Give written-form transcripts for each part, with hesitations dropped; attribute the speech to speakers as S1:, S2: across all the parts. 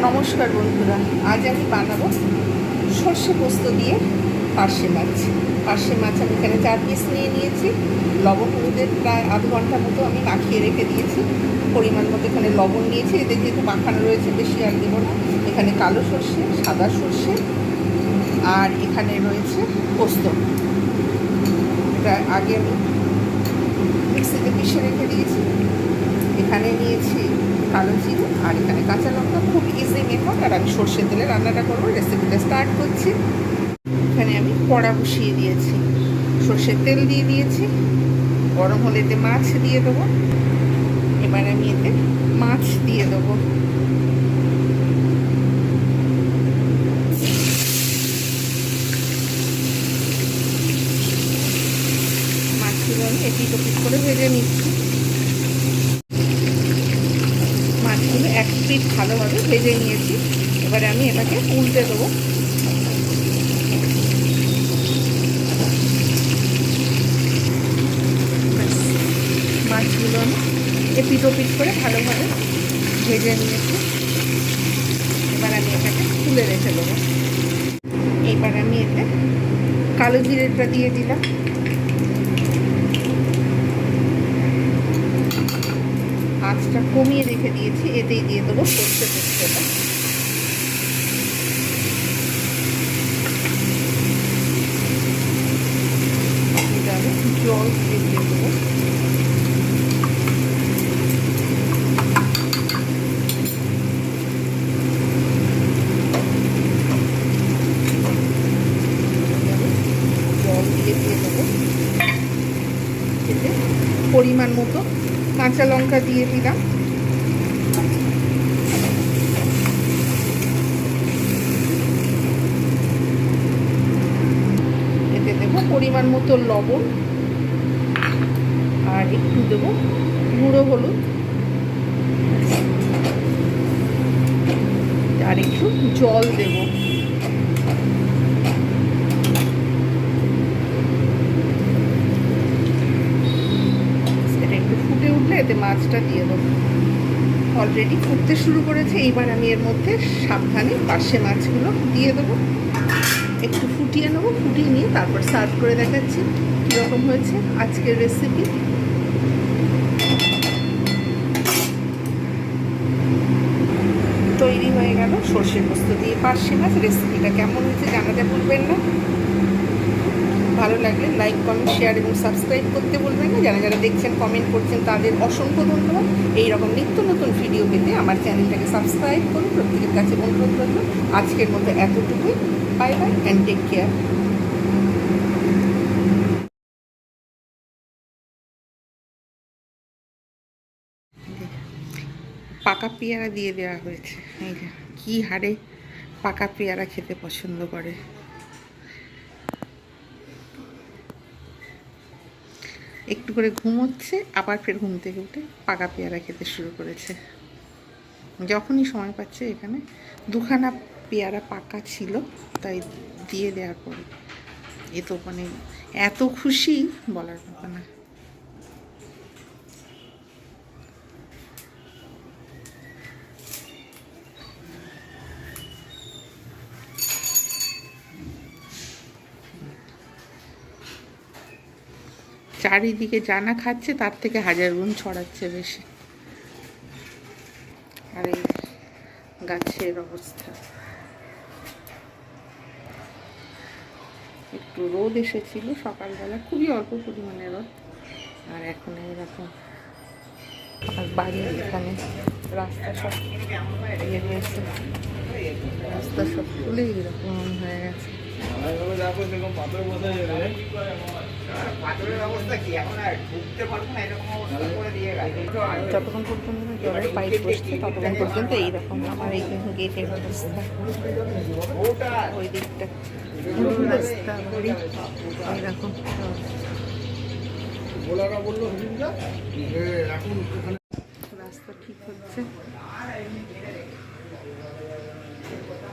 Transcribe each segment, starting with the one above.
S1: নমস্কার বন্ধুরা, আজ আমি বানাবো সর্ষে পোস্ত দিয়ে পার্শে মাছ। পার্শে মাছ আমি এখানে 4 পিস নিয়ে নিয়েছি। লবণ হলুদের প্রায় আধ ঘন্টা মতো আমি মাখিয়ে রেখে দিয়েছি। পরিমাণ মতো এখানে লবণ নিয়েছি, এতে যেহেতু মাখানো রয়েছে বেশি আর দেবো না। এখানে কালো সর্ষে, সাদা সর্ষে, আর এখানে রয়েছে পোস্ত। এটা আগে আমি মিক্সিতে পিষে রেখে দিয়েছি। এখানে নিয়েছি কালো জিরে, আর এখানে কাঁচা লঙ্কা। খুব ইজি মেথড, আর আমি সর্ষের তেলে রান্নাটা করবো। রেসিপিটা স্টার্ট করছি। এখানে আমি কড়া বসিয়ে দিয়েছি, সর্ষের তেল দিয়ে দিয়েছি। গরম হলে এতে মাছ দিয়ে দেবো। এবার আমি এতে মাছ দিয়ে দেবো। মাছগুলো আমি এপিট ওপিট করে ভেজে নিচ্ছি। মাছগুলো এক পিঠ ভালোভাবে ভেজে নিয়েছি। এবারে আমি এটাকে উল্টে দেবো। মাছগুলো আমি এপিট ওপিট করে ভালোভাবে ভেজে নিয়েছি। এবার আমি এটাকে তুলে রেখে দেবো। এবার আমি এতে কালো জিরেটা দিয়ে দিলাম। আঁচটা কমিয়ে রেখে দিয়েছি, এতেই দিয়ে দেবো সর্ষে পোস্তটা। জল দিয়ে দেবো। জল দিয়ে দেবো। এতে পরিমাণ মতো কাঁচা লঙ্কা দিয়ে দিলাম। এতে দেবো পরিমাণ মতো লবণ, আর একটু দেবো গুঁড়ো হলুদ, আর একটু জল দেব। এটা একটু ফুটে উঠলে এতে মাছটা দিয়ে দেবো। অলরেডি ফুটতে শুরু করেছে। এইবার আমি এর মধ্যে সাবধানে পার্শে মাছগুলো দিয়ে দেবো। একটু ফুটিয়ে নেবো। ফুটিয়ে নিয়ে তারপর সার্ভ করে দেখাচ্ছি কীরকম হয়েছে আজকের রেসিপি। তৈরি হয়ে গেল সর্ষে পোস্ত দিয়ে পার্শে মাছ। রেসিপিটা কেমন হয়েছে জানাতে ভুলবেন না। ভালো লাগলে লাইক, কমেন্ট, শেয়ার এবং সাবস্ক্রাইব করতে ভুলবেন না। যারা যারা দেখছেন, কমেন্ট করছেন, তাদের অসংখ্য ধন্যবাদ। এইরকম নিত্য নতুন ভিডিও পেতে আমার চ্যানেলটাকে সাবস্ক্রাইব করুন। প্রত্যেকের কাছে অনুরোধ করব। আজকের মতো এতটুকুই। Bye bye and take care. পাকা পেয়ারা দিয়ে দেওয়া হয়েছে। এই যে কী হারে পাকা পেয়ারা খেতে পছন্দ করে। একটু করে ঘুমোচ্ছে, আবার ফের ঘুম থেকে উঠে পাকা পেয়ারা খেতে শুরু করেছে। যখনই সময় পাচ্ছে এখানে দুখানা পেয়ারা পাকা ছিল, তাই দিয়ে দেওয়ার পরে এ তো মানে এত খুশি বলার কথা না। চারিদিকে জানা খাচ্ছে, তার থেকে 1000 গুণ ছড়াচ্ছে বেশি। আর এই গাছের অবস্থা, একটু রোদ এসেছিল সকালবেলা, খুবই অল্প পরিমাণে রোদ। আর এখন এরকম। আর বাড়ির এখানে রাস্তা সব ইয়ে রয়েছে, রাস্তা সব খুলে এরকম হয়ে গেছে। যতক্ষণ পর্যন্ত জলের পাইপ বসছে ততক্ষণ পর্যন্ত এইরকম আমার এই গেটের অবস্থা। ওই দিকটা রাস্তা এইরকম। রাস্তা ঠিক হচ্ছে,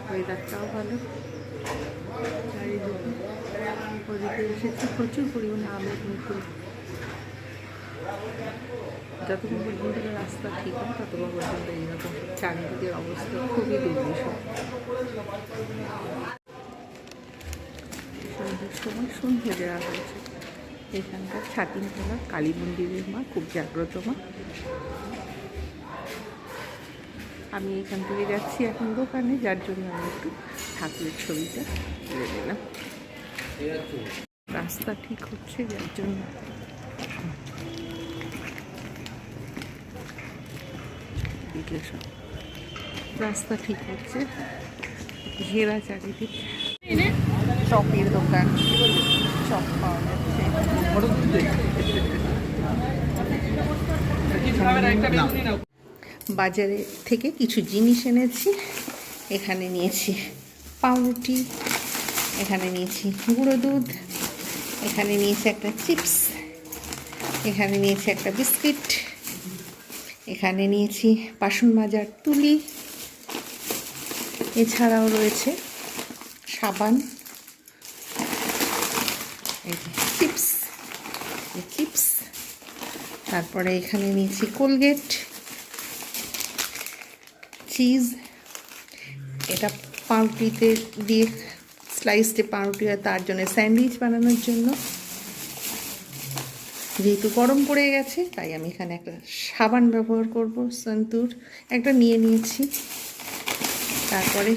S1: ওয়েদারটাও ভালো। ওদিকে এসেছে প্রচুর পরিমাণে আমের মুকুল।
S2: যতক্ষণ পর্যন্ত রাস্তা ঠিক হয় ততক্ষণ পর্যন্ত এইরকম চারিদিকের অবস্থা খুবই দুর্বিষহ। সন্ধ্যের সময় সন্ধ্যে দেওয়া হয়েছে। এখানকার ছাতিমতলার কালী মন্দিরের মা খুব জাগ্রত মা। আমি এখান থেকে যাচ্ছি এখন দোকানে, যার জন্য আমি একটু ঠাকুরের ছবিটা তুলে নিলাম। রাস্তা ঠিক হচ্ছে যার জন্য। রাস্তা ঠিক হচ্ছে, ঘেরা চারিদিক। চপের দোকান, চপ পাওয়া যাচ্ছে। বাজারে থেকে কিছু জিনিস এনেছি। এখানে নিয়েছি পাউরুটি, এখানে নিয়েছি গুঁড়ো দুধ, এখানে নিয়েছি একটা চিপস, এখানে নিয়েছি একটা বিস্কিট, এখানে নিয়েছি বাসন মাজার তুলি, এছাড়াও রয়েছে সাবান, এই যে চিপস, চিপস, তারপরে এখানে নিয়েছি কোলগেট, চিজ, এটা পাউরুটিতে দিয়ে স্লাইসডে পাউরুটি হয় তার জন্য, স্যান্ডউইচ বানানোর জন্য। যেহেতু গরম পড়ে গেছে তাই আমি এখানে একটা সাবান ব্যবহার করব, সন্তুর একটা নিয়ে নিয়েছি। তারপরে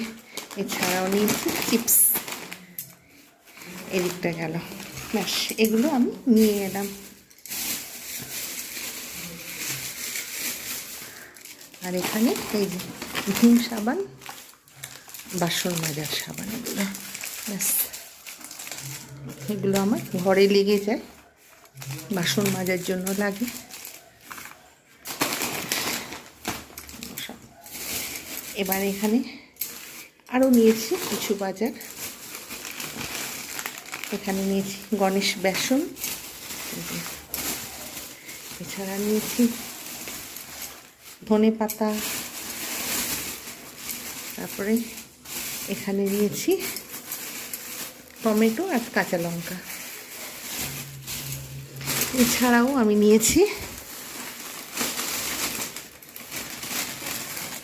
S2: এছাড়াও নিয়েছি চিপস, এদিকটা গেল, ব্যাস এগুলো আমি নিয়ে এলাম। আর এখানে এই যে ভিম সাবান, বাসন মাজার সাবান, এগুলো ব্যাস, এগুলো আমার ঘরে লেগে যায়, বাসন মাজার জন্য লাগে। এবার এখানে আরও নিয়েছি কিছু বাজার। এখানে নিয়েছি গণেশ বেসন, এছাড়া নিয়েছি ধনে পাতা, তারপরে এখানে নিয়েছি টমেটো আর কাঁচা লঙ্কা। এছাড়াও আমি নিয়েছি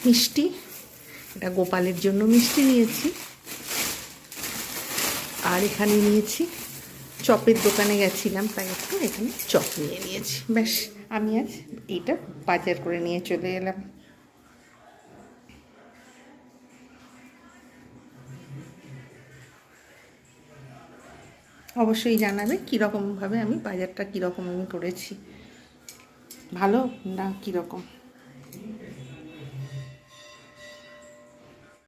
S2: মিষ্টি, এটা গোপালের জন্য মিষ্টি নিয়েছি। আর এখানে নিয়েছি, চপের দোকানে গেছিলাম তাই একটু এখানে চপ নিয়ে নিয়েছি। ব্যাস আমি আজ এইটা বাজার করে নিয়ে চলে এলাম। অবশ্যই জানাবে কীরকমভাবে আমি বাজারটা কীরকম আমি করেছি, ভালো না কীরকম।